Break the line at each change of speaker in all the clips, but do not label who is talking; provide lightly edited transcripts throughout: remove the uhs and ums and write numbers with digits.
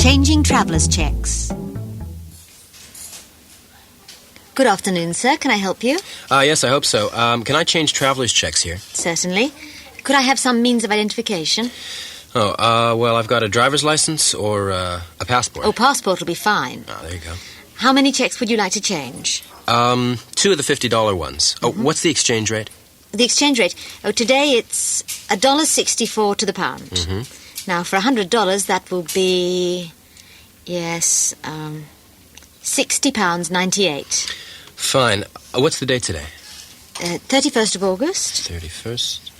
Changing travellers' checks. Good afternoon, sir. Can I help you?
Yes, I hope so. Can I change traveller's checks here?
Certainly. Could I have some means of identification?
Well, I've got a driver's license or a passport.
Oh, passport will be fine.
Oh, there you go.
How many checks would you like to change?
2 of the $50 ones. Oh, what's the exchange rate?
The exchange rate? Oh, today it's $1.64 to the pound.
Mm-hmm.
Now, for $100, that will be... Yes, £60.98.
Fine. What's the date today?
31st of August.
31st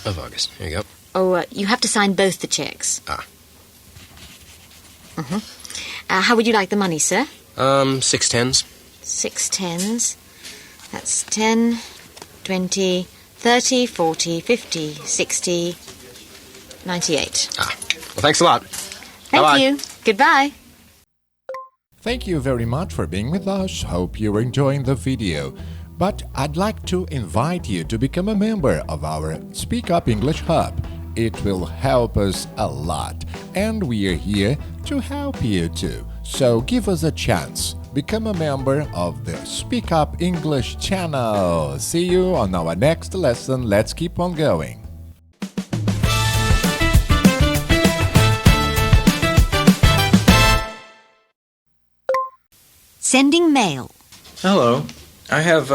of August. Here you go.
Oh, you have to sign both the checks.
Ah.
How would you like the money, sir?
6 tens.
6 tens. That's 10, 20, 30, 40, 50, 60, 98.
Ah. Well, thanks a lot.
Thank
Bye-bye.
you. Goodbye.
Thank you very much for being with us. Hope you're enjoying the video. But I'd like to invite you to become a member of our Speak Up English Hub. It will help us a lot, and we are here to help you too. So give us a chance. Become a member of the Speak Up English channel. See you on our next lesson. Let's keep on going.
Sending mail.
Hello. I have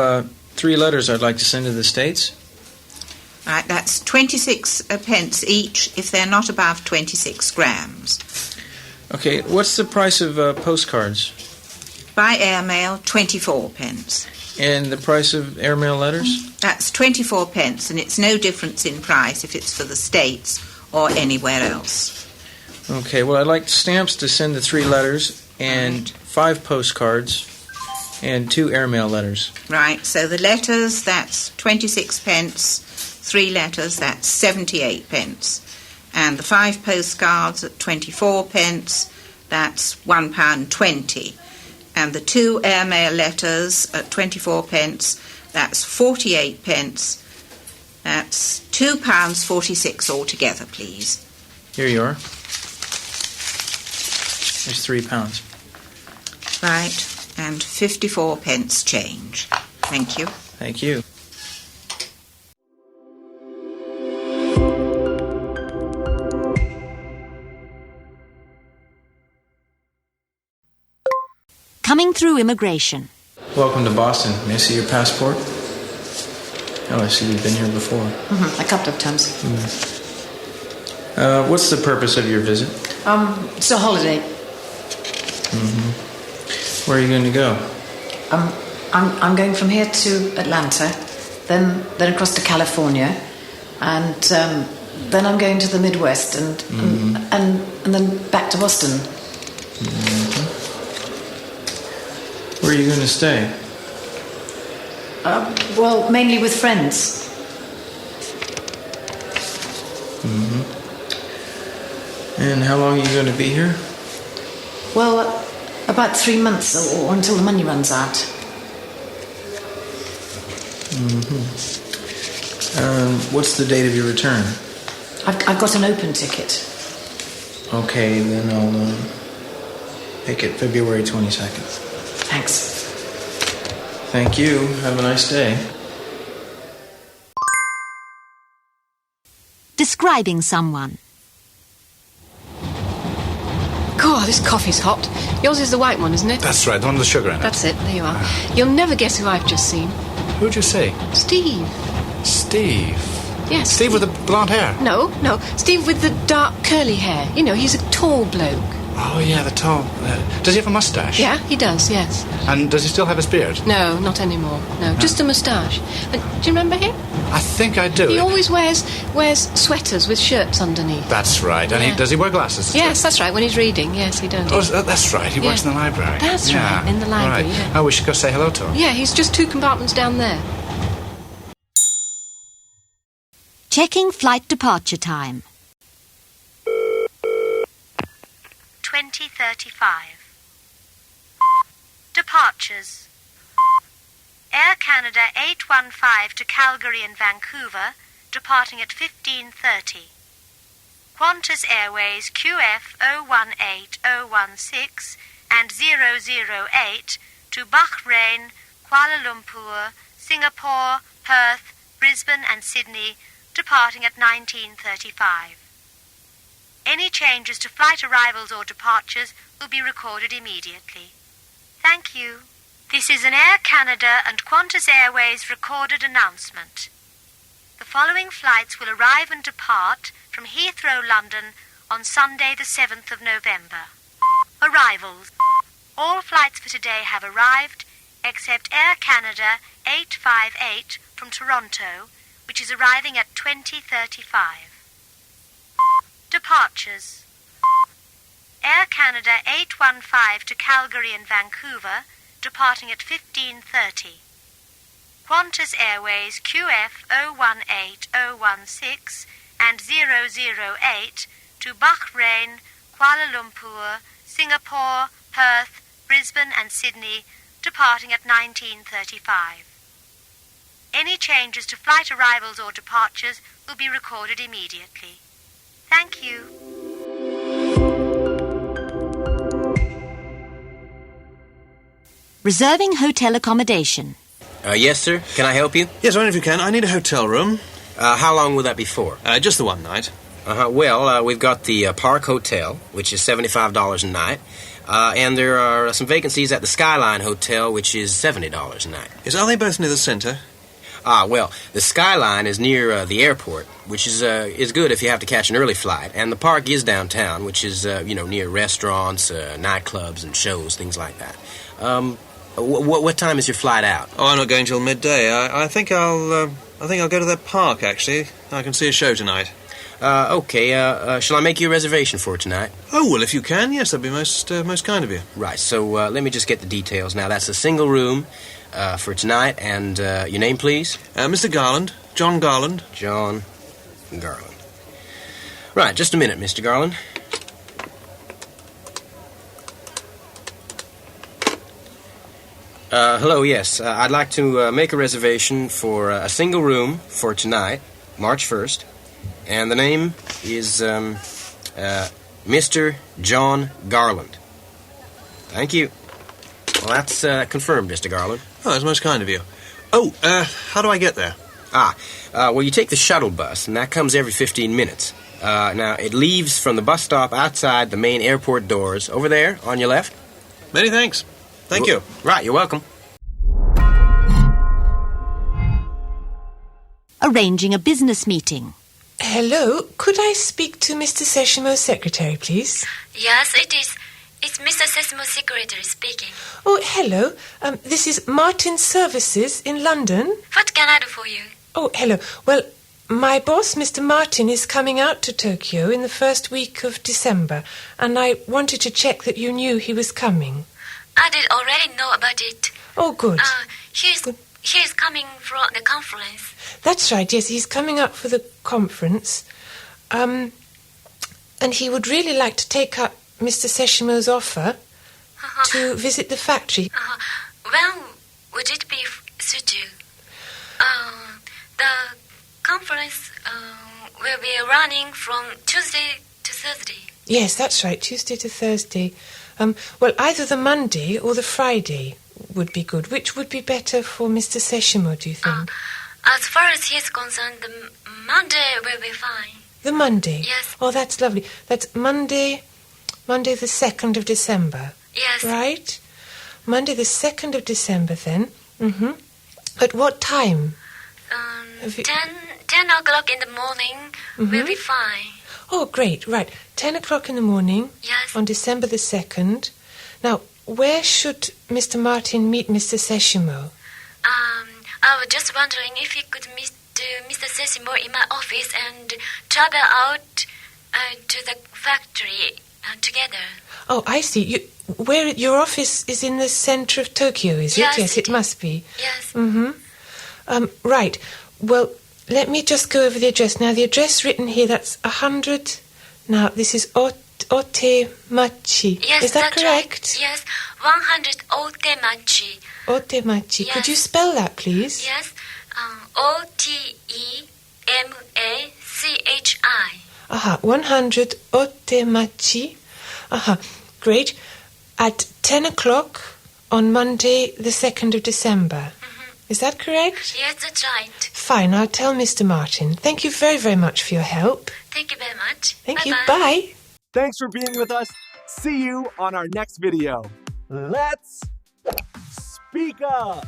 3 letters I'd like to send to the States.
Right, that's 26 pence each if they're not above 26 grams.
Okay, what's the price of postcards?
By airmail, 24 pence.
And the price of airmail letters?
That's 24 pence, and it's no difference in price if it's for the States or anywhere else.
Okay, well, I'd like stamps to send the 3 letters and 5 postcards and 2 airmail letters.
Right, so the letters, that's 26 pence. 3 letters, that's 78 pence. And the 5 postcards at 24 pence, that's £1.20. And the 2 airmail letters at 24 pence, that's 48 pence. That's £2.46 altogether, please.
Here you are. There's £3.
Right, and 54 pence change. Thank you.
Thank you.
Coming through immigration.
Welcome to Boston. May I see your passport? Oh, I see you've been here before.
A couple of times.
What's the purpose of your visit?
It's a holiday.
Where are you going to go?
I'm going from here to Atlanta, then across to California, and then I'm going to the Midwest, and then back to Boston.
Where are you going to stay?
Well, mainly with friends.
And how long are you going to be here?
Well, about 3 months, or until the money runs out.
What's the date of your return?
I've got an open ticket.
Okay, then I'll pick it February 22nd.
Thanks.
Thank you. Have a nice day.
Describing someone.
God, this coffee's hot. Yours is the white one, isn't it?
That's right, the one with the sugar in it.
That's it, there you are. You'll never guess who I've just seen.
Who'd you say?
Steve.
Steve.
Yes.
Steve with the blonde hair?
No. Steve with the dark curly hair. You know, he's a tall bloke.
Oh, yeah, the tall... does he have a moustache?
Yeah, he does, yes.
And does he still have his beard?
No, not anymore. No, just a moustache. Do you remember him?
I think I do.
He always wears sweaters with shirts underneath.
That's right. And does he wear glasses?
Yes, that's right. When he's reading, yes, he does.
Oh, that's right. He works in the library.
That's right, in the library,
Right.
yeah.
Oh, we should go say hello to him.
Yeah, he's just 2 compartments down there.
Checking flight departure time.
20:35. Departures. Air Canada 815 to Calgary and Vancouver, departing at 15:30. Qantas Airways QF 018016 and 008 to Bahrain, Kuala Lumpur, Singapore, Perth, Brisbane and Sydney, departing at 19:35. Any changes to flight arrivals or departures will be recorded immediately. Thank you. This is an Air Canada and Qantas Airways recorded announcement. The following flights will arrive and depart from Heathrow, London on Sunday the 7th of November. Arrivals. All flights for today have arrived except Air Canada 858 from Toronto, which is arriving at 20:35. Departures. Air Canada 815 to Calgary and Vancouver, departing at 15:30. Qantas Airways QF 018016 and 008 to Bahrain, Kuala Lumpur, Singapore, Perth, Brisbane and Sydney, departing at 19:35. Any changes to flight arrivals or departures will be recorded immediately. Thank you.
Reserving hotel accommodation.
Yes, sir. Can I help you?
Yes, I wonder if you can. I need a hotel room.
How long will that be for?
Just the one night.
Well, we've got the Park Hotel, which is $75 a night. And there are some vacancies at the Skyline Hotel, which is $70 a night.
Yes, are they both near the centre?
Well, the Skyline is near the airport, which is good if you have to catch an early flight. And the Park is downtown, which is, near restaurants, nightclubs and shows, things like that. What time is your flight out?
Oh, I'm not going till midday. I think I'll go to that park, actually. I can see a show tonight.
Okay, shall I make you a reservation for tonight?
Oh, well, if you can, yes, that'd be most kind of you.
Right, so let me just get the details. Now, that's a single room for tonight, and your name, please?
Mr. Garland. John Garland.
John Garland. Right, just a minute, Mr. Garland. Hello, yes. I'd like to make a reservation for a single room for tonight, March 1st. And the name is Mr. John Garland. Thank you. Well, that's confirmed, Mr. Garland.
Oh, that's most kind of you. Oh, how do I get there?
Well, you take the shuttle bus, and that comes every 15 minutes. Now, it leaves from the bus stop outside the main airport doors, over there, on your left.
Many thanks. Thank you.
Right, you're welcome.
Arranging a business meeting.
Hello, could I speak to Mr. Seshimo's secretary, please?
Yes, it is. It's Mr. Seshimo's secretary speaking.
Oh, hello. This is Martin Services in London.
What can I do for you?
Oh, hello. Well, my boss, Mr. Martin, is coming out to Tokyo in the first week of December, and I wanted to check that you knew he was coming.
I did already know about it.
Oh, good.
He's coming from the conference.
That's right, yes, he's coming up for the conference. And he would really like to take up Mr. Seshimo's offer to visit the factory.
When would it be suit you? The conference will be running from Tuesday to Thursday.
Yes, that's right, Tuesday to Thursday. Well, either the Monday or the Friday would be good. Which would be better for Mr. Seshimo, do you think?
As far as he's concerned, the Monday will be fine.
The Monday?
Yes.
Oh, that's lovely. That's Monday the 2nd of December.
Yes.
Right? Monday the 2nd of December, then. Mm-hmm. At what time?
10 o'clock in the morning will be fine.
Oh, great. Right. 10 o'clock in the morning.
Yes.
On December the 2nd. Now, where should Mr. Martin meet Mr. Seshimo?
I was just wondering if you could meet Mr. Seshimo in my office and travel out to the factory together.
Oh, I see. Where your office is in the centre of Tokyo, is
Yes,
it? Yes, it must be.
Yes.
Mm-hmm. Right. Well, let me just go over the address. Now, the address written here, that's 100... Now, this is Otemachi.
Yes,
is that
that's
correct?
Right. Yes, 100 Otemachi.
Otemachi.
Yes.
Could you spell that, please?
Yes, Otemachi.
100 Otemachi. Great. At 10 o'clock on Monday, the 2nd of December. Is that correct?
Yes, that's right.
Fine, I'll tell Mr. Martin. Thank you very, very much for your help.
Thank you very much.
Thank you.
Bye-bye.
Bye.
Thanks for being with us. See you on our next video. Let's speak up.